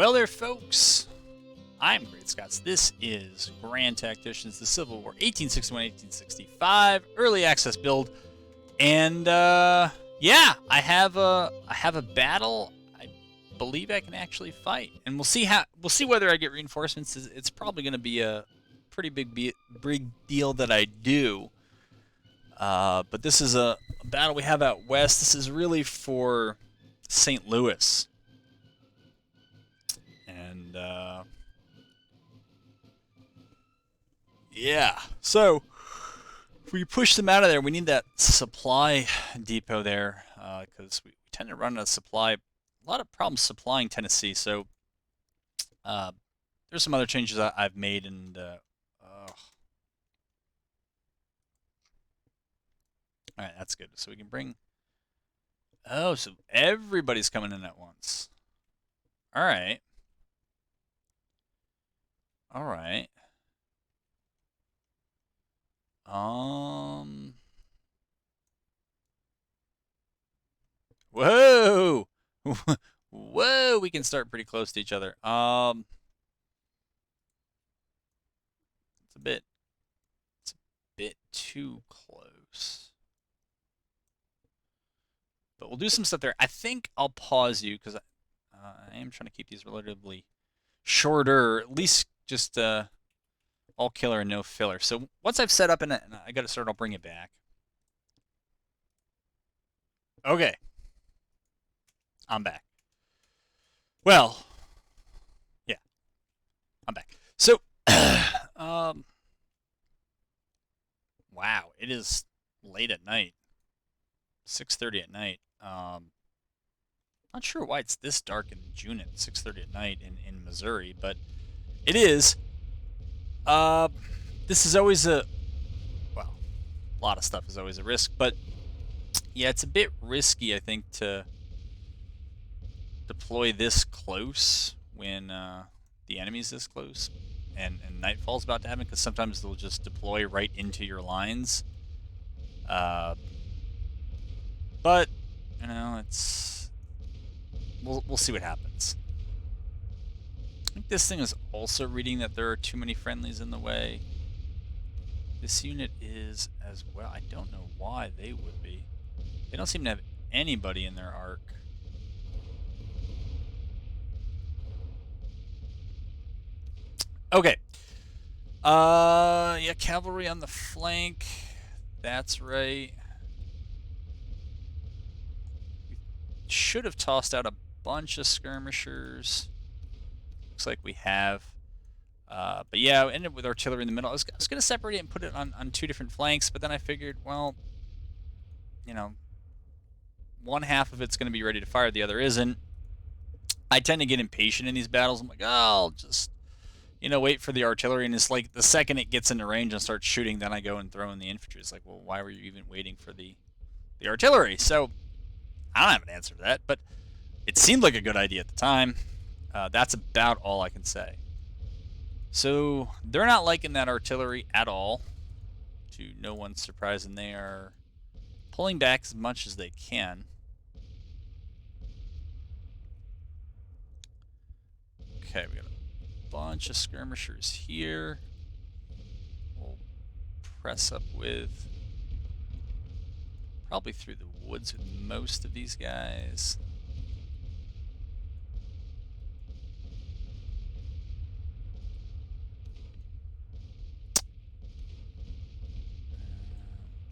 Well there, folks. I'm Great Scots. This is Grand Tacticians, the Civil War, 1861-1865, early access build, and yeah, I have a battle. I believe I can actually fight, and we'll see whether I get reinforcements. It's probably going to be a pretty big deal that I do. But this is a battle we have out west. This is really for St. Louis. And, yeah. So, if we push them out of there, we need that supply depot there, because we tend to run out of supply. A lot of problems supplying Tennessee, so there's some other changes I've made, and alright, that's good. So we can bring... Oh, so everybody's coming in at once. Alright. Alright. Whoa! Whoa, we can start pretty close to each other. It's a bit too close. But we'll do some stuff there. I think I'll pause you because I am trying to keep these relatively shorter, at least just all killer and no filler. So once I've set up and I got to start, I'll bring it back. Okay. I'm back. Well, yeah, I'm back. So, wow, it is late at night, 6:30 at night. Not sure why it's this dark in June at 6:30 at night in Missouri, but it is. This is always a lot of stuff is always a risk, but yeah, it's a bit risky, I think, to deploy this close when the enemy's this close and nightfall's about to happen, because sometimes they'll just deploy right into your lines. But you know, it's we'll see what happens. I think this thing is also reading that there are too many friendlies in the way. This unit is as well. I don't know why they would be. They don't seem to have anybody in their arc. Okay. Yeah, cavalry on the flank. That's right. We should have tossed out a bunch of skirmishers. Looks like we have. But yeah, I ended up with artillery in the middle. I was going to separate it and put it on two different flanks, but then I figured, well, you know, one half of it's going to be ready to fire, the other isn't. I tend to get impatient in these battles. I'm like, oh, I'll just, you know, wait for the artillery, and it's like the second it gets into range and starts shooting, then I go and throw in the infantry. It's like, well, why were you even waiting for the artillery? So I don't have an answer to that, but it seemed like a good idea at the time. That's about all I can say. So they're not liking that artillery at all, to no one's surprise, and they are pulling back as much as they can. Okay, we got a bunch of skirmishers here. We'll press up with probably through the woods with most of these guys.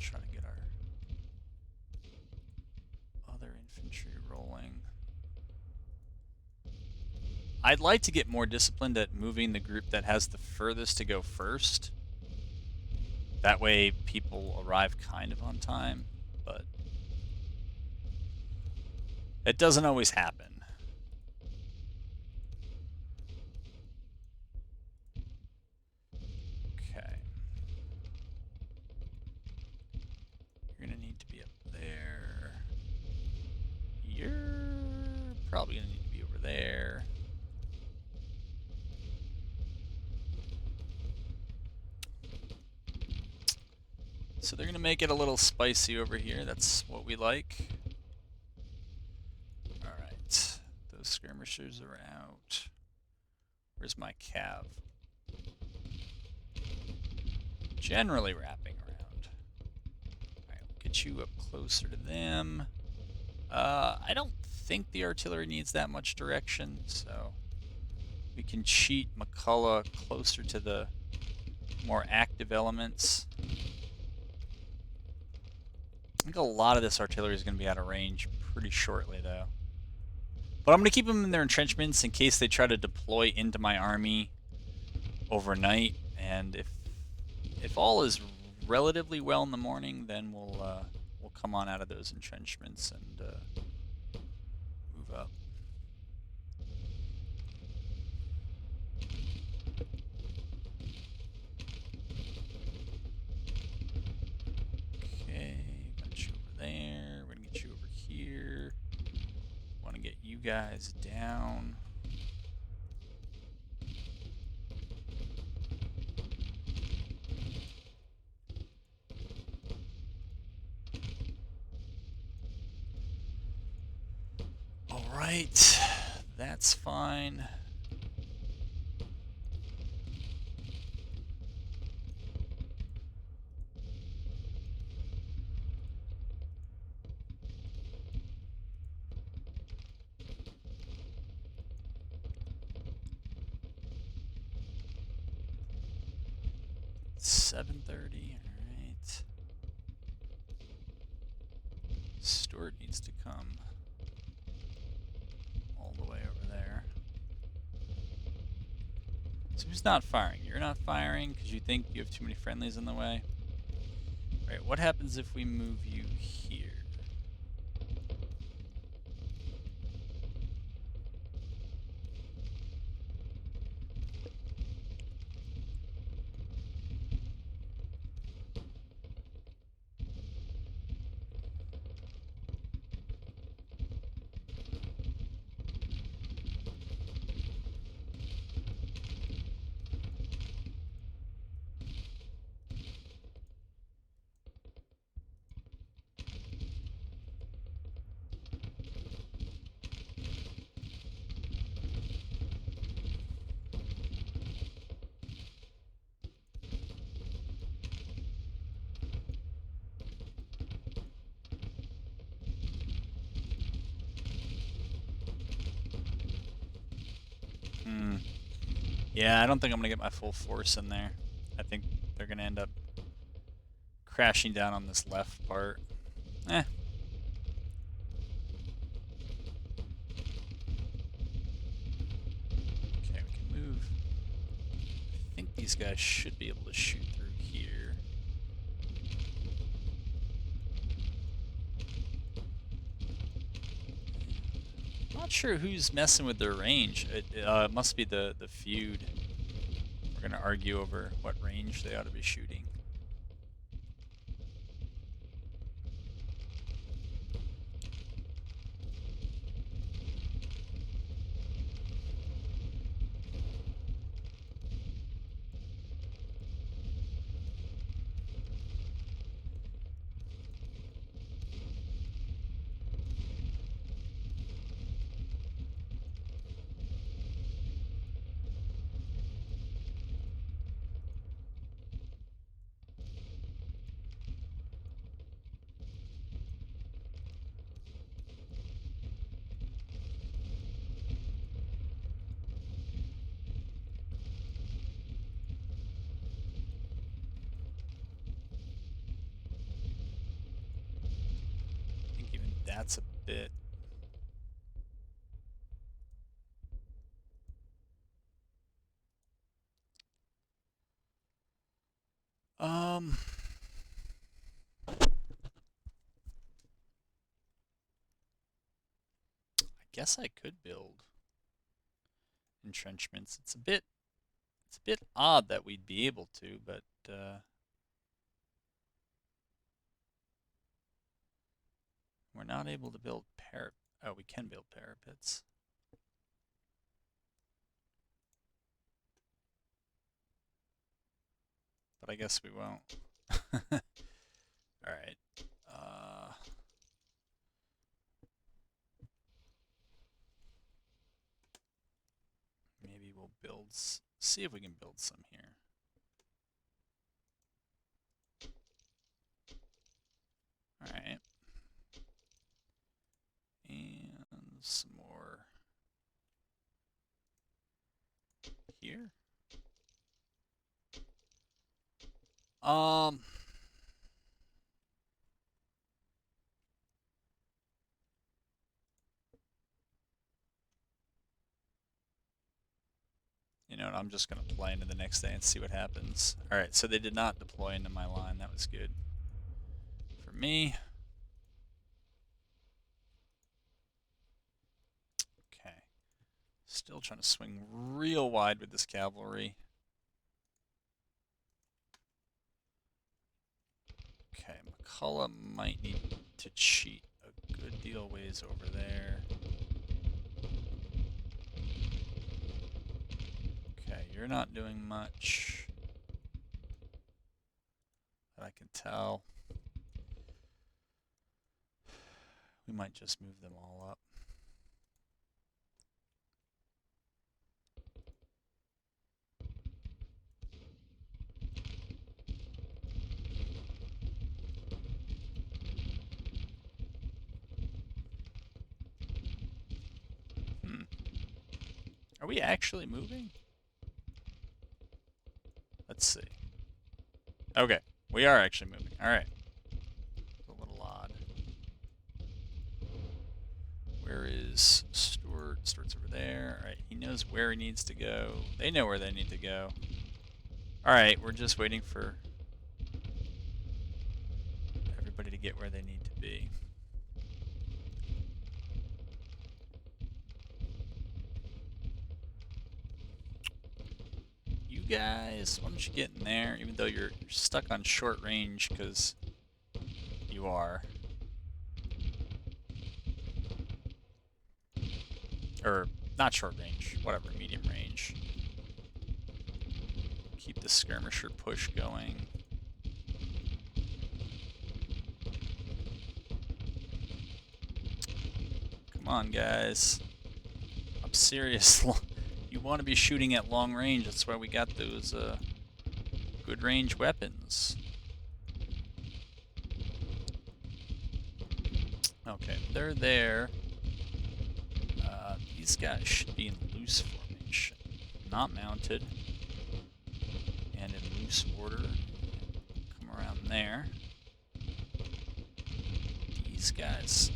Try to get our other infantry rolling. I'd like to get more disciplined at moving the group that has the furthest to go first. That way people arrive kind of on time, but it doesn't always happen. Okay. You're going to need to be up there. You're probably going to need to be over there. So they're going to make it a little spicy over here. That's what we like. Alright. Those skirmishers are out. Where's my cav? Generally wrapping around. Alright, we'll get you up closer to them. I don't think the artillery needs that much direction, so we can cheat McCullough closer to the more active elements. I think a lot of this artillery is going to be out of range pretty shortly, though. But I'm going to keep them in their entrenchments in case they try to deploy into my army overnight. And if all is relatively well in the morning, then we'll come on out of those entrenchments and move up. Okay, got you over there. We're gonna get you over here. Want to get you guys down. All right, that's fine. $7:30. All right. Stuart needs to come all the way over there. So who's not firing? You're not firing because you think you have too many friendlies in the way? Right, what happens if we move you here? Yeah, I don't think I'm going to get my full force in there. I think they're going to end up crashing down on this left part. Okay, we can move. I think these guys should be able to shoot through here. Not sure who's messing with their range. It must be the feud. We're going to argue over what range they ought to be shooting. I think even that's a bit... I guess I could build entrenchments. It's a bit odd that we'd be able to, but we're not able to build oh, we can build parapets. But I guess we won't. All right. Maybe we'll We'll see if we can build some here. All right. And some more here. You know what, I'm just going to play into the next day and see what happens. Alright, so they did not deploy into my line. That was good for me. Okay. Still trying to swing real wide with this cavalry. Okay, McCullough might need to cheat a good deal ways over there. Okay, you're not doing much that I can tell. We might just move them all up. Are we actually moving? Let's see. Okay, we are actually moving. All right. A little odd. Where is Stuart? Stuart's over there. All right, he knows where he needs to go. They know where they need to go. All right, we're just waiting for everybody to get where they need to be. You guys, why don't you get in there, even though you're stuck on short range, because you are. Or, not short range, whatever, medium range. Keep the skirmisher push going. Come on, guys. I'm serious. You want to be shooting at long range. That's why we got those good range weapons. Okay, they're there. These guys should be in loose formation, not mounted, and in loose order. Come around there. These guys.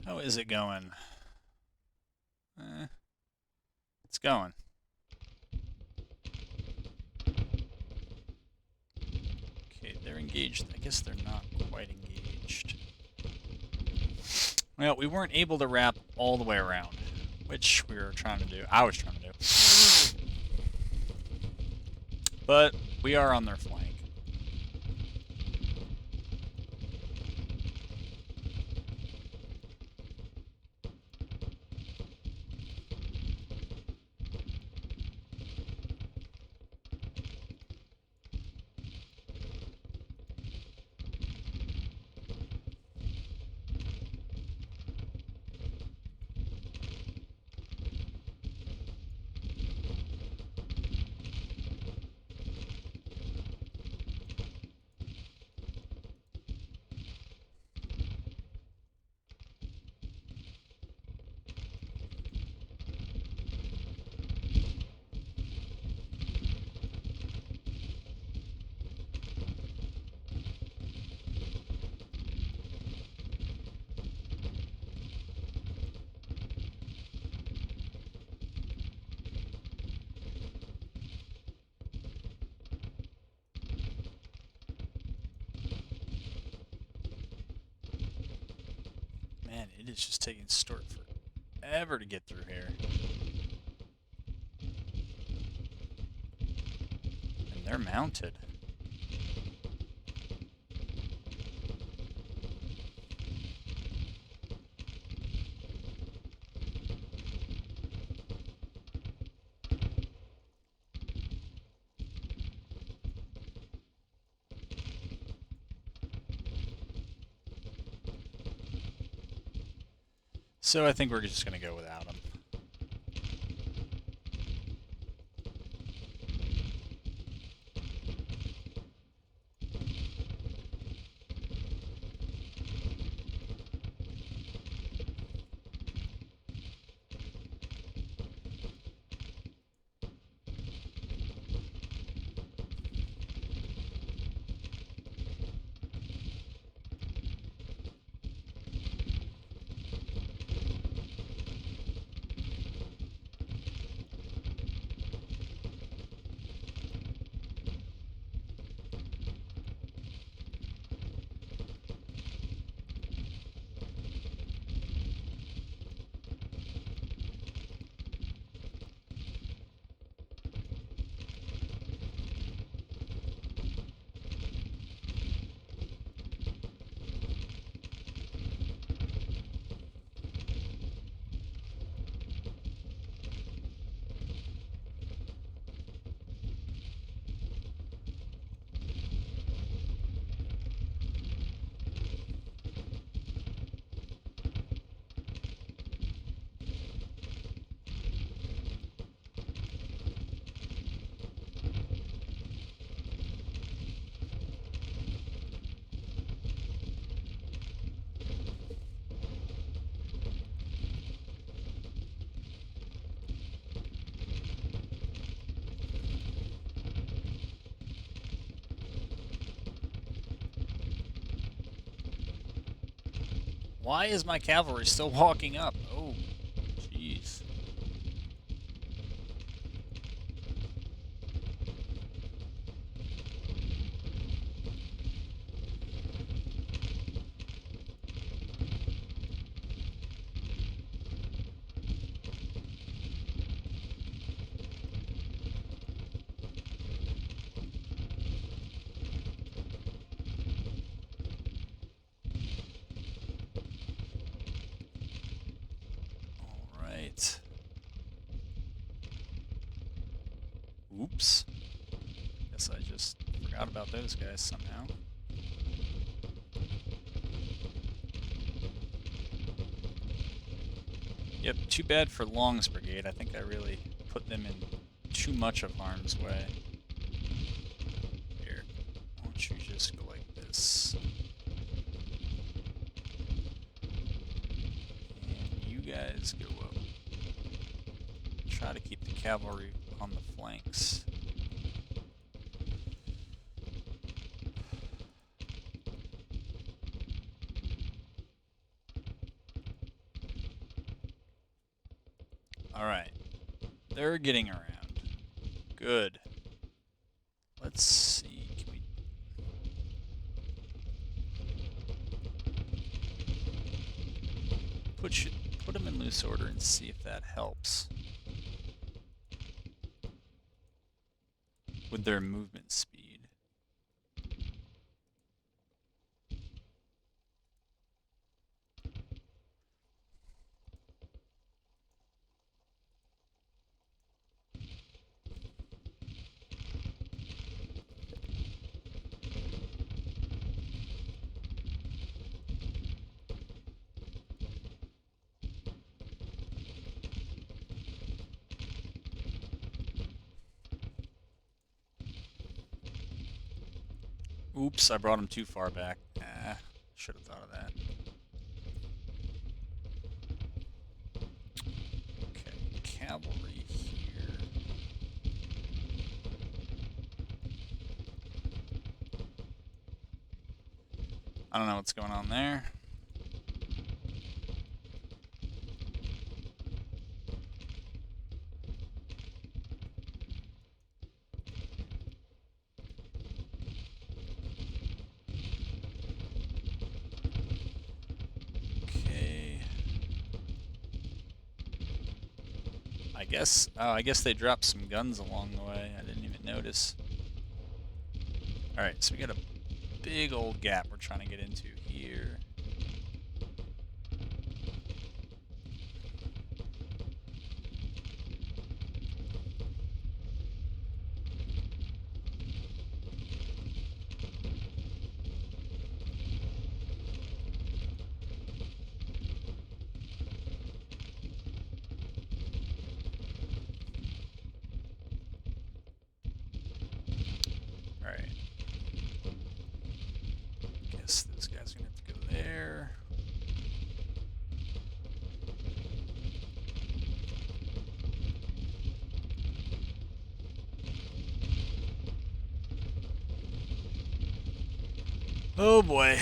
How is it going? It's going. Okay, they're engaged. I guess they're not quite engaged. Well, we weren't able to wrap all the way around. which we were trying to do. I was trying to do. But we are on their flank. Man, it is just taking Stort forever to get through here. And they're mounted. So I think we're just going to go without him. Why is my cavalry still walking up? Oh, jeez. Oops. Guess I just forgot about those guys somehow. Yep, too bad for Long's brigade. I think I really put them in too much of harm's way. Here, why don't you just go like this? And you guys go up. Try to keep the cavalry on the flanks. Alright. They're getting around. Good. Let's see. Can we... put them in loose order and see if that helps with their movement speed. Oops, I brought him too far back. Should have thought of that. Okay, cavalry here. I don't know what's going on there. I guess they dropped some guns along the way. I didn't even notice. Alright, so we got a big old gap we're trying to get into here. Those guys are going to have to go there. Oh boy.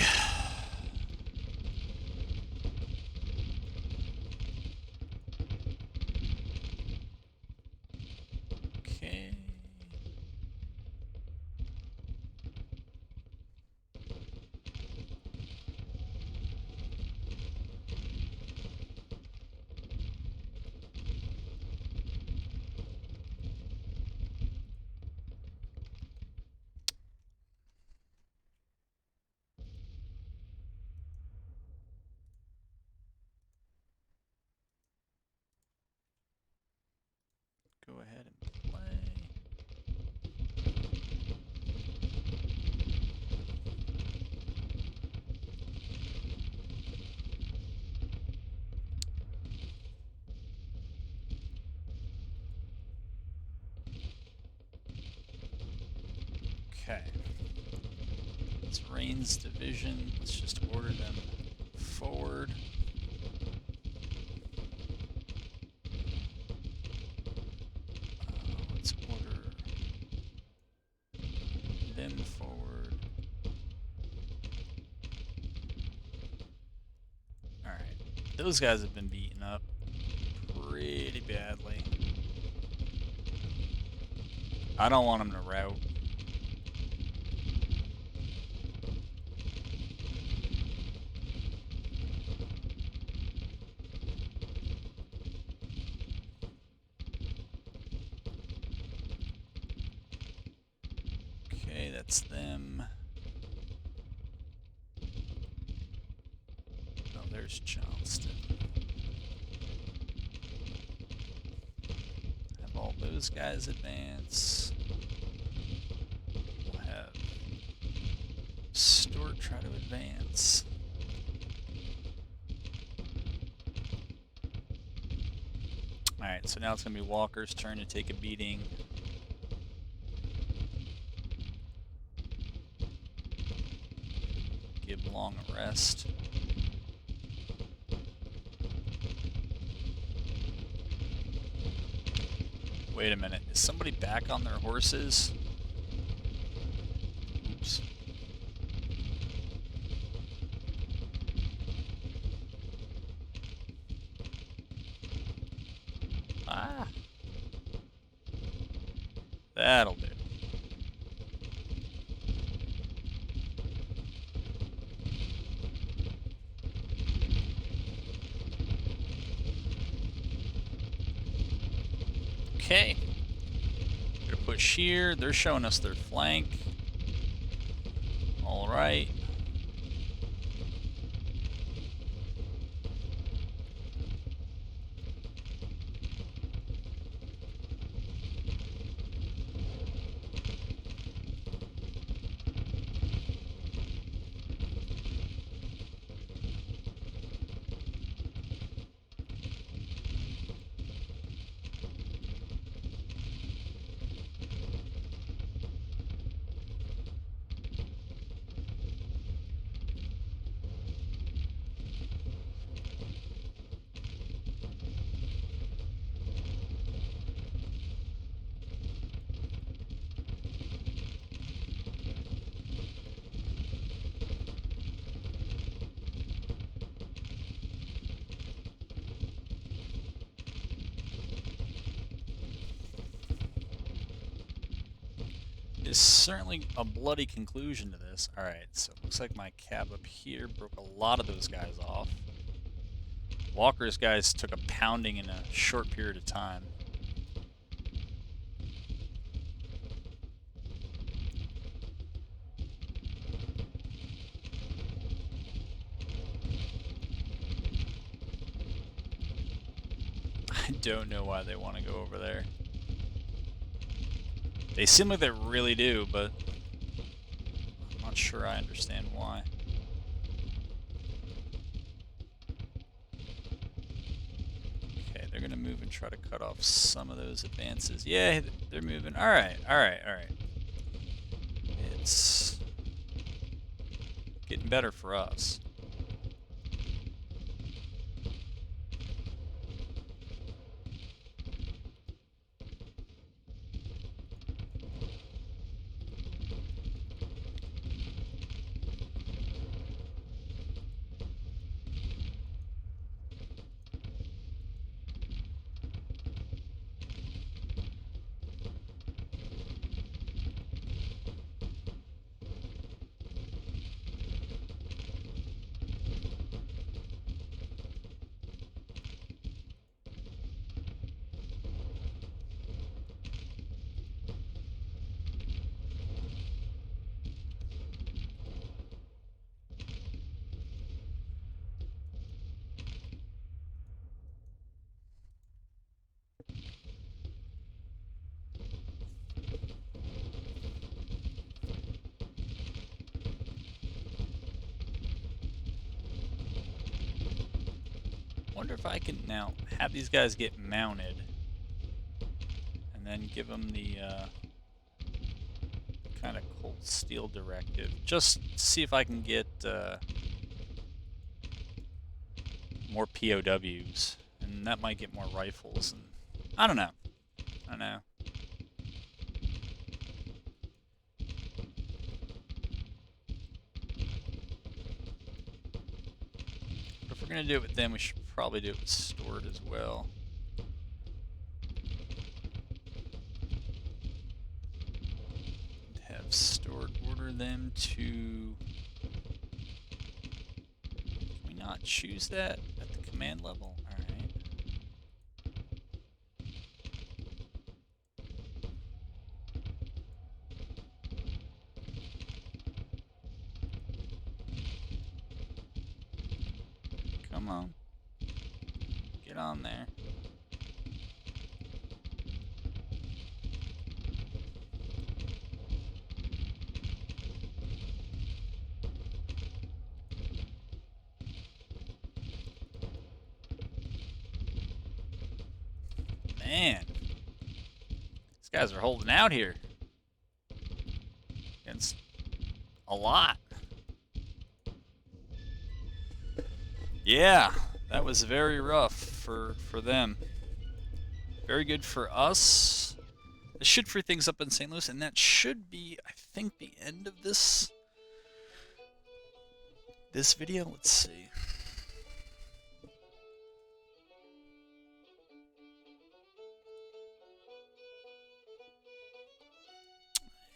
Okay. Go ahead and play. Okay. It's Rain's division. Let's just order them forward. Let's order them forward. Alright. Those guys have been beaten up pretty badly. I don't want them to rout. Okay, that's them. Oh, there's Johnston. Have all those guys advance. We'll have Stuart try to advance. Alright, so now it's going to be Walker's turn to take a beating. Give Long a rest. Wait a minute, is somebody back on their horses? Oops. Ah. That'll do. Okay. Gonna push here. They're showing us their flank. All right. Is certainly a bloody conclusion to this. Alright, so it looks like my cab up here broke a lot of those guys off. Walker's guys took a pounding in a short period of time. I don't know why they want to go over there. They seem like they really do, but I'm not sure I understand why. Okay, they're going to move and try to cut off some of those advances. Yeah, they're moving. Alright, alright, alright. It's getting better for us. Wonder if I can now have these guys get mounted and then give them the kind of cold steel directive. Just see if I can get more POWs, and that might get more rifles. And I don't know. I don't know. But if we're gonna do it with them, we should probably do it with Stored as well. Have Stored order them to. Can we not choose that at the command level? Alright. Come on. Get on there. Man. These guys are holding out here. Against a lot. Yeah, that was very rough for them. Very good for us. This should free things up in St. Louis, and that should be, I think, the end of this video. Let's see.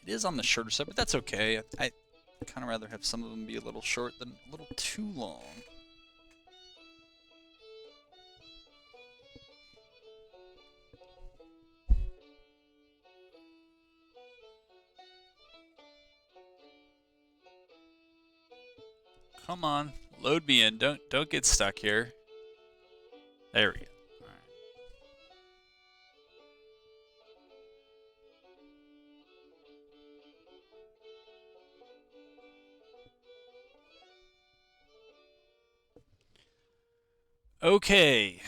It is on the shorter side, but that's okay. I kind of rather have some of them be a little short than a little too long. Come on, load me in. Don't get stuck here. There we go. All right. Okay,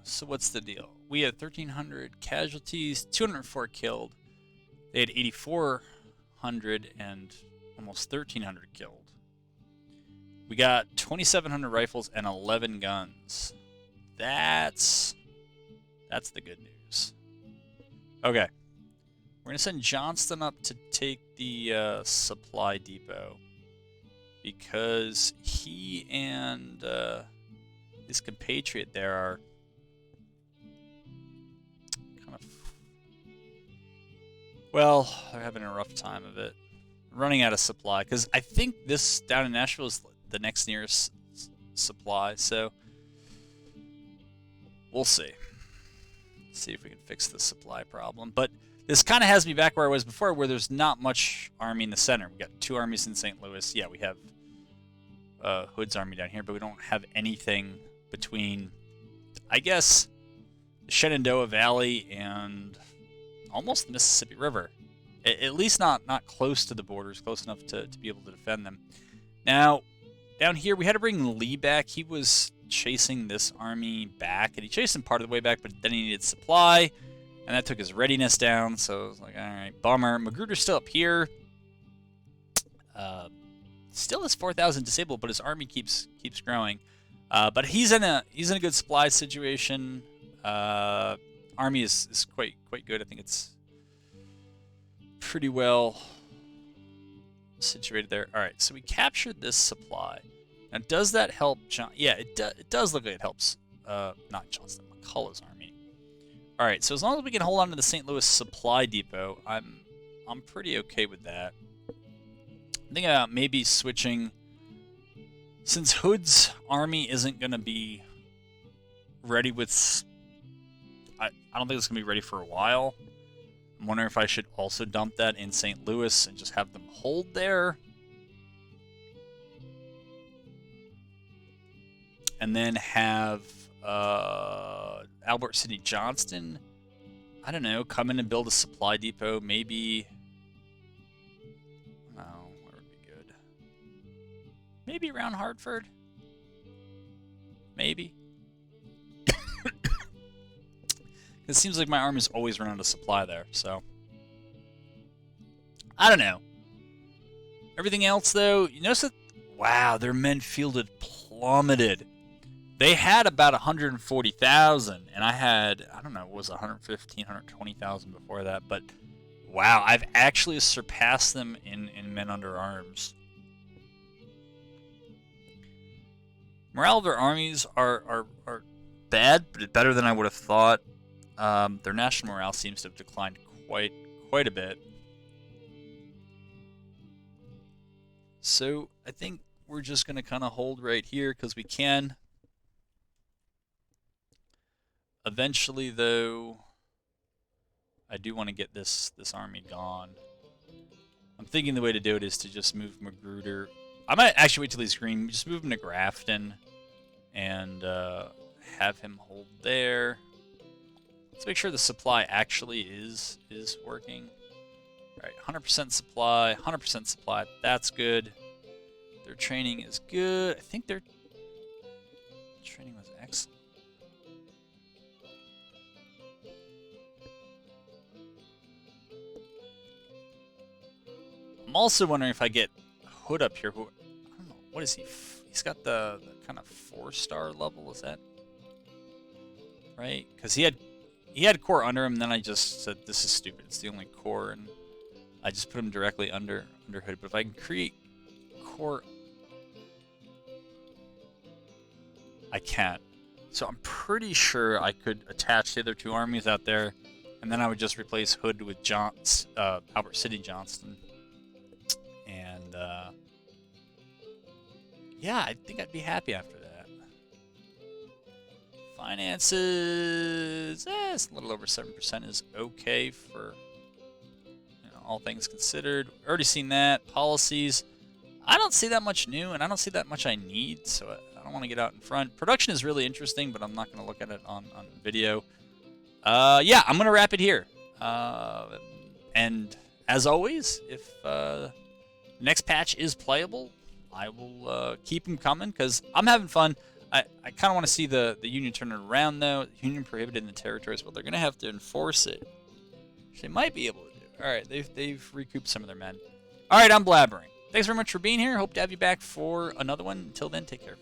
so what's the deal? We had 1,300 casualties, 204 killed. They had 8,400 and almost 1,300 killed. We got 2,700 rifles and 11 guns. That's the good news. Okay, we're gonna send Johnston up to take the supply depot because he and his compatriot there are kind of, well, they're having a rough time of it, running out of supply. Because I think this down in Nashville is the next nearest supply, so we'll see. See if we can fix the supply problem. But this kind of has me back where I was before, where there's not much army in the center. We got 2 armies in St. Louis. Yeah, we have Hood's army down here, but we don't have anything between, I guess, the Shenandoah Valley and almost the Mississippi River. At least not close to the borders, close enough to be able to defend them. Now, down here, we had to bring Lee back. He was chasing this army back, and he chased him part of the way back, but then he needed supply, and that took his readiness down, so I was like, all right, bummer. Magruder's still up here. Still has 4,000 disabled, but his army keeps growing. But he's in a good supply situation. Army is quite good. I think it's pretty well situated there. All right, so we captured this supply. Now, does that help John? Yeah, it does look like it helps. Not Johnston, McCullough's army. All right, so as long as we can hold on to the St. Louis supply depot, I'm pretty okay with that. I'm thinking about maybe switching. Since Hood's army isn't going to be ready with... I don't think it's going to be ready for a while. I'm wondering if I should also dump that in St. Louis and just have them hold there. And then have Albert City Johnston, I don't know, come in and build a supply depot. Maybe... Maybe around Hartford? Maybe. It seems like my army's always run out of supply there, so... I don't know. Everything else, though, you notice that... Wow, their men fielded plummeted. They had about 140,000, and I had, I don't know, it was 115, 120,000 before that, but... Wow, I've actually surpassed them in men under arms. Morale of their armies are bad, but better than I would have thought. Their national morale seems to have declined quite a bit. So I think we're just going to kind of hold right here because we can. Eventually, though, I do want to get this army gone. I'm thinking the way to do it is to just move Magruder. I might actually wait till he's green. Just move him to Grafton and have him hold there. Let's make sure the supply actually is working. All right, 100% supply, 100% supply. That's good. Their training is good. I think their training was excellent. I'm also wondering if I get Hood up here. Who, I don't know, what is he? He's got the kind of 4-star level. Is that right? Because he had core under him. And then I just said this is stupid. It's the only core, and I just put him directly under Hood. But if I can create core, I can't. So I'm pretty sure I could attach the other 2 armies out there, and then I would just replace Hood with Albert City Johnston. And yeah, I think I'd be happy after that. Finances, it's a little over 7% is okay for all things considered. Already seen that. Policies, I don't see that much new, and I don't see that much I need, so I don't want to get out in front. Production is really interesting, but I'm not going to look at it on video. Yeah, I'm going to wrap it here. And as always, if the next patch is playable, I will keep them coming, because I'm having fun. I kind of want to see the Union turn it around, though. Union prohibited in the territories. Well, they're going to have to enforce it. Which they might be able to do. All right, they've recouped some of their men. All right, I'm blabbering. Thanks very much for being here. Hope to have you back for another one. Until then, take care.